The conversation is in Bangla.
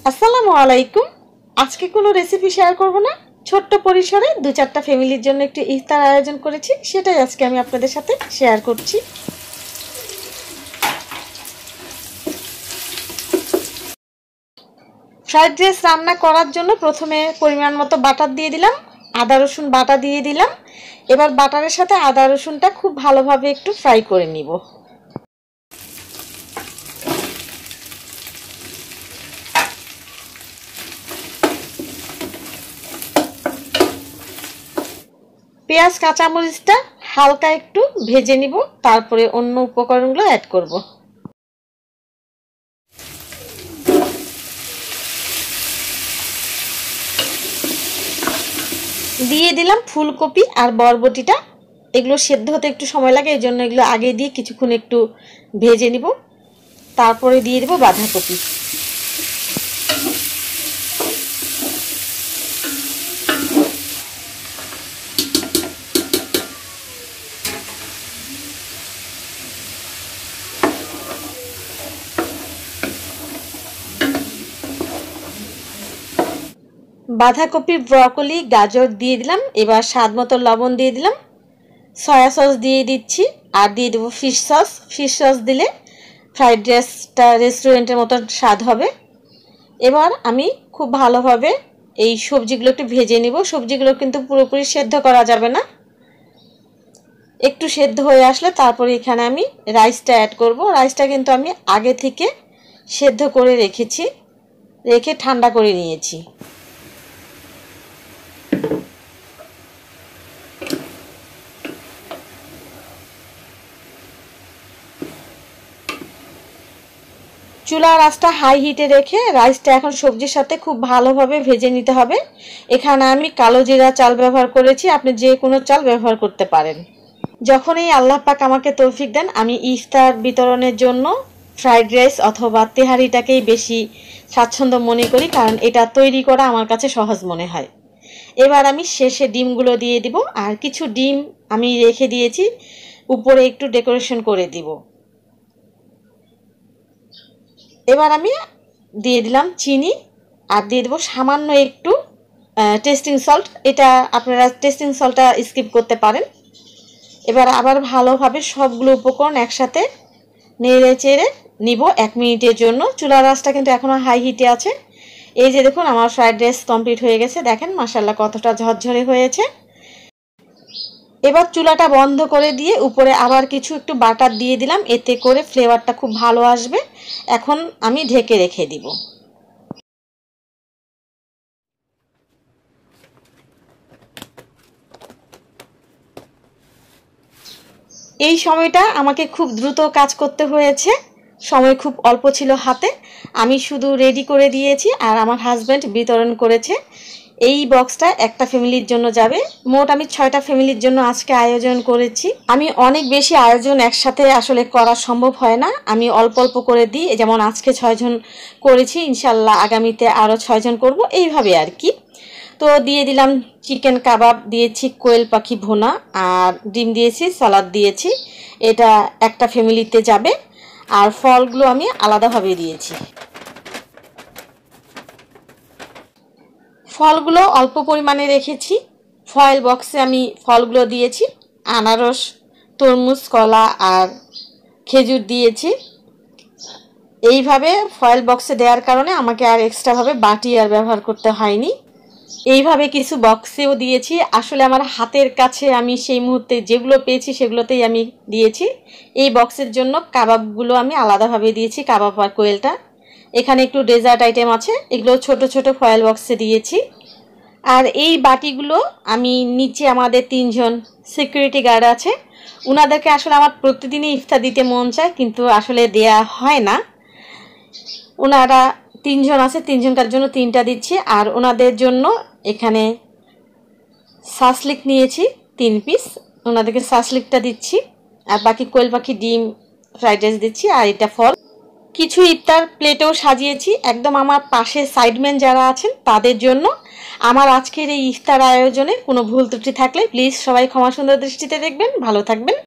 আসসালামু আলাইকুম। আজকে কোনো রেসিপি শেয়ার করব না, ছোট্ট পরিসরে দু চারটা ফ্যামিলির জন্য একটু ইফতার আয়োজন করেছি, সেটাই আজকে আমি আপনাদের সাথে শেয়ার করছি। ফ্রাইড রাইস রান্না করার জন্য প্রথমে পরিমাণ মতো বাটার দিয়ে দিলাম, আদা রসুন বাটা দিয়ে দিলাম। এবার বাটারের সাথে আদা রসুনটা খুব ভালোভাবে একটু ফ্রাই করে নিব। পেঁয়াজ কাঁচামরিচটা হালকা একটু ভেজে নিব, তারপরে অন্য উপকরণগুলো অ্যাড করব। দিয়ে দিলাম ফুলকপি আর বরবটিটা, এগুলো সেদ্ধ হতে একটু সময় লাগে, এই জন্য এগুলো আগে দিয়ে কিছুক্ষণ একটু ভেজে নিব। তারপরে দিয়ে দেব বাঁধাকপি। বাঁধাকপি, ব্রকলি, গাজর দিয়ে দিলাম। এবার স্বাদ মতো লবণ দিয়ে দিলাম, সয়া সস দিয়ে দিচ্ছি, আর দিয়ে দেবো ফিশ সস। ফিশ সস দিলে ফ্রাইড রাইসটা রেস্টুরেন্টের মতো স্বাদ হবে। এবার আমি খুব ভালোভাবে এই সবজিগুলো একটু ভেজে নিব। সবজিগুলো কিন্তু পুরোপুরি সেদ্ধ করা যাবে না, একটু সেদ্ধ হয়ে আসলে তারপরে এখানে আমি রাইসটা অ্যাড করব। রাইসটা কিন্তু আমি আগে থেকে সেদ্ধ করে রেখে ঠান্ডা করে নিয়েছি। চুলার আঁচটা হাই হিটে রেখে রাইসটা এখন সবজির সাথে খুব ভালোভাবে ভেজে নিতে হবে। এখানে আমি কালো জিরা চাল ব্যবহার করেছি, আপনি যে কোনো চাল ব্যবহার করতে পারেন। যখনই আল্লাহ পাক আমাকে তৌফিক দেন, আমি ইফতার বিতরণের জন্য ফ্রাইড রাইস অথবা তেহারিটাকেই বেশি স্বাচ্ছন্দ্য মনে করি, কারণ এটা তৈরি করা আমার কাছে সহজ মনে হয়। এবার আমি শেষে ডিমগুলো দিয়ে দিব, আর কিছু ডিম আমি রেখে দিয়েছি, উপরে একটু ডেকোরেশন করে দিব। এবার আমি দিয়ে দিলাম চিনি, আর দিয়ে দেবো সামান্য একটু টেস্টিং সল্ট। এটা আপনারা টেস্টিং সল্টটা স্কিপ করতে পারেন। এবার আবার ভালোভাবে সবগুলো উপকরণ একসাথে নেড়ে চেড়ে নিব 1 মিনিটের জন্য। চুলার আঁচটা কিন্তু এখনও হাই হিটে আছে। এই যে দেখুন আমার ফ্রাইড রাইস কমপ্লিট হয়ে গেছে, দেখেন মাশাআল্লাহ কতটা ঝরঝরে হয়েছে। এবার চুলাটা বন্ধ করে দিয়ে উপরে আবার কিছু একটু বাটার দিয়ে দিলাম, এতে করে ফ্লেভারটা খুব ভালো আসবে। এখন আমি ঢেকে রেখে দিব। এই সময়টা আমাকে খুব দ্রুত কাজ করতে হয়েছে, সময় খুব অল্প ছিল হাতে। আমি শুধু রেডি করে দিয়েছি আর আমার হাজব্যান্ড বিতরণ করেছে। এই বক্সটা একটা ফ্যামিলির জন্য যাবে। মোট আমি 6টা ফ্যামিলির জন্য আজকে আয়োজন করেছি। আমি অনেক বেশি আয়োজন একসাথে আসলে করা সম্ভব হয় না, আমি অল্প অল্প করে দিই। যেমন আজকে 6 জন করেছি, ইনশাল্লাহ আগামীতে আরও 6 জন করব, এইভাবে আর কি। তো দিয়ে দিলাম চিকেন কাবাব, দিয়েছি কোয়েল পাখি ভুনা, আর ডিম দিয়েছি, সালাদ দিয়েছি। এটা একটা ফ্যামিলিতে যাবে। আর ফলগুলো আমি আলাদাভাবে দিয়েছি। ফলগুলো অল্প পরিমাণে রেখেছি, ফয়েল বক্সে আমি ফলগুলো দিয়েছি। আনারস, তরমুজ, কলা আর খেজুর দিয়েছি। এইভাবে ফয়েল বক্সে দেওয়ার কারণে আমাকে আর এক্সট্রাভাবে বাটি আর ব্যবহার করতে হয়নি। এইভাবে কিছু বক্সেও দিয়েছি। আসলে আমার হাতের কাছে আমি সেই মুহূর্তে যেগুলো পেয়েছি সেগুলোতেই আমি দিয়েছি। এই বক্সের জন্য কাবাবগুলো আমি আলাদাভাবে দিয়েছি, কাবাব আর কোয়েলটা। এখানে একটু ডেজার্ট আইটেম আছে, এগুলো ছোট ছোট ফয়েল বক্সে দিয়েছি। আর এই বাটিগুলো আমি নিচে আমাদের 3 জন সিকিউরিটি গার্ড আছে, ওনাদেরকে আসলে আমার প্রতিদিনই ইফতার দিতে মন চায়, কিন্তু আসলে দেয়া হয় না। ওনারা 3 জন আছে, 3 জনকার জন্য 3টা দিচ্ছি। আর ওনাদের জন্য এখানে সাসলিক নিয়েছি 3 পিস, ওনাদেরকে সাসলিকটা দিচ্ছি। আর বাকি কোয়েল পাখি, ডিম, ফ্রাইড রাইস দিচ্ছি। আর এটা ফল। কিছু ইফতার প্লেটেও সাজিয়েছি একদম আমার পাশে সাইডম্যান যারা আছেন তাদের জন্য। আমার আজকের এই ইফতার আয়োজনে কোনো ভুল ত্রুটি থাকলে প্লিজ সবাই ক্ষমা সুন্দর দৃষ্টিতে দেখবেন। ভালো থাকবেন।